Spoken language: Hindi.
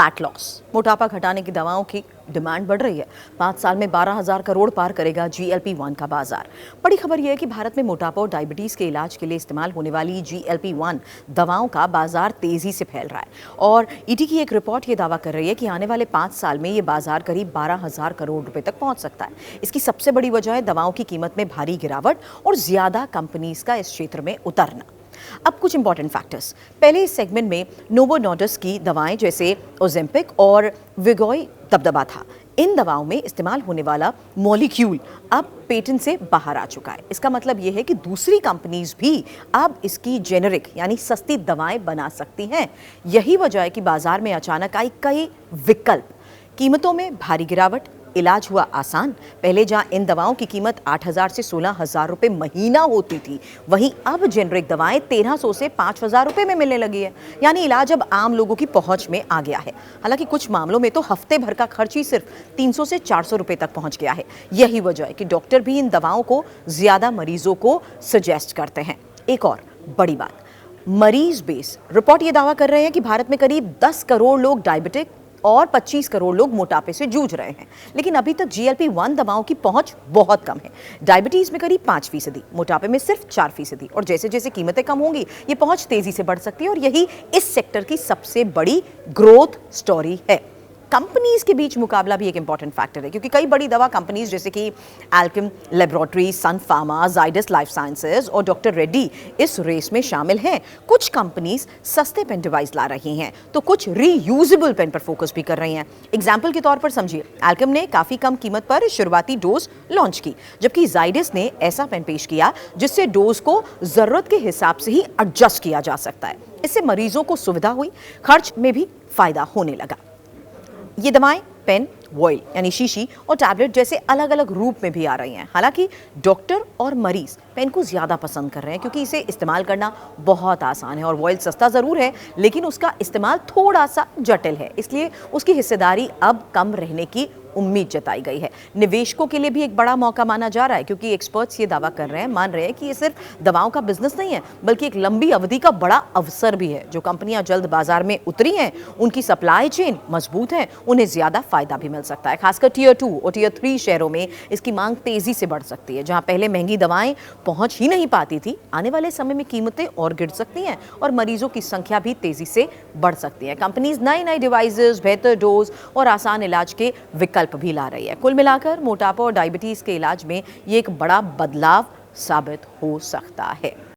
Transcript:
फैट लॉस, मोटापा घटाने की दवाओं की डिमांड बढ़ रही है। 5 साल में 12,000 करोड़ पार करेगा GLP-1 का बाजार। बड़ी खबर यह है कि भारत में मोटापा और डायबिटीज के इलाज के लिए इस्तेमाल होने वाली GLP-1 दवाओं का बाजार तेजी से फैल रहा है और ईडी की एक रिपोर्ट ये दावा कर रही है कि आने वाले 5 साल में ये बाजार करीब 12,000 करोड़ रुपए तक पहुंच सकता है। इसकी सबसे बड़ी वजह है दवाओं की कीमत में भारी गिरावट और ज्यादा कंपनीज का इस क्षेत्र में उतरना। अब कुछ इंपॉर्टेंट फैक्टर्स। पहले इस सेगमेंट में नोवो नॉर्डिस्क की दवाएं जैसे ओजेम्पिक और विगोई दबदबा था। इन दवाओं में इस्तेमाल होने वाला मॉलिक्यूल अब पेटेंट से बाहर आ चुका है। इसका मतलब यह है कि दूसरी कंपनीज भी अब इसकी जेनेरिक यानी सस्ती दवाएं बना सकती हैं। यही वजह है कि बाजार में अचानक आई कई विकल्प। कीमतों में भारी गिरावट, इलाज हुआ आसान। पहले जहां इन दवाओं की कीमत 8,000 से 16,000 रुपए महीना होती थी, वहीं अब जेनरिक दवाएं 1,300 से 5,000 रुपए में मिलने लगी है। यानी इलाज अब आम लोगों की पहुंच में आ गया है। हालांकि कुछ मामलों में तो हफ्ते भर का खर्च ही सिर्फ 300 से 400 रुपए तक पहुंच गया है। यही वजह है कि डॉक्टर भी इन दवाओं को ज्यादा मरीजों को सजेस्ट करते हैं। एक और बड़ी बात, मरीज बेस रिपोर्ट ये दावा कर रहे हैं कि भारत में करीब 10 करोड़ लोग डायबिटिक और 25 करोड़ लोग मोटापे से जूझ रहे हैं। लेकिन अभी तक GLP-1 दवाओं की पहुंच बहुत कम है। डायबिटीज में करीब 5%, मोटापे में सिर्फ 4%। और जैसे जैसे कीमतें कम होंगी ये पहुंच तेजी से बढ़ सकती है और यही इस सेक्टर की सबसे बड़ी ग्रोथ स्टोरी है। कंपनीज के बीच मुकाबला भी एक इंपॉर्टेंट फैक्टर है, क्योंकि कई बड़ी दवा कंपनीज जैसे कि एल्केम लेबोरेटरी, सन फार्मा, जाइडस लाइफ साइंसेज और डॉक्टर रेड्डी इस रेस में शामिल हैं। कुछ कंपनीज सस्ते पेन डिवाइस ला रही हैं तो कुछ रीयूजेबल पेन पर फोकस भी कर रही हैं। एग्जाम्पल के तौर पर समझिए, एल्केम ने काफी कम कीमत पर शुरुआती डोज लॉन्च की, जबकि जाइडस ने ऐसा पेन पेश किया जिससे डोज को जरूरत के हिसाब से ही एडजस्ट किया जा सकता है। इससे मरीजों को सुविधा हुई, खर्च में भी फायदा होने लगा। ये दवाएं पेन, वॉइल यानी शीशी और टैबलेट जैसे अलग अलग रूप में भी आ रही हैं। हालांकि डॉक्टर और मरीज पेन को ज्यादा पसंद कर रहे हैं क्योंकि इसे इस्तेमाल करना बहुत आसान है और वॉइल सस्ता जरूर है लेकिन उसका इस्तेमाल थोड़ा सा जटिल है, इसलिए उसकी हिस्सेदारी अब कम रहने की उम्मीद जताई गई है। निवेशकों के लिए भी एक बड़ा मौका माना जा रहा है क्योंकि एक्सपर्ट्स ये दावा कर रहे हैं, मान रहे हैं कि ये सिर्फ दवाओं का बिजनेस नहीं है बल्कि एक लंबी अवधि का बड़ा अवसर भी है। जो कंपनियां जल्द बाजार में उतरी हैं उनकी सप्लाई चेन मजबूत है, उन्हें ज्यादा फायदा भी मिल सकता है। खासकर टियर 2 और टियर 3 शहरों में इसकी मांग तेजी से बढ़ सकती है। जहां पहले महंगी दवाएं पहुंच ही नहीं पाती थी, आने वाले समय में कीमतें और गिर सकती हैं और मरीजों की संख्या भी तेजी से बढ़ सकती है। कंपनीज नए नए डिवाइसेस, बेहतर डोज और आसान इलाज के विकल्प भी ला रही है। कुल मिलाकर मोटापा और डायबिटीज के इलाज में ये एक बड़ा बदलाव साबित हो सकता है।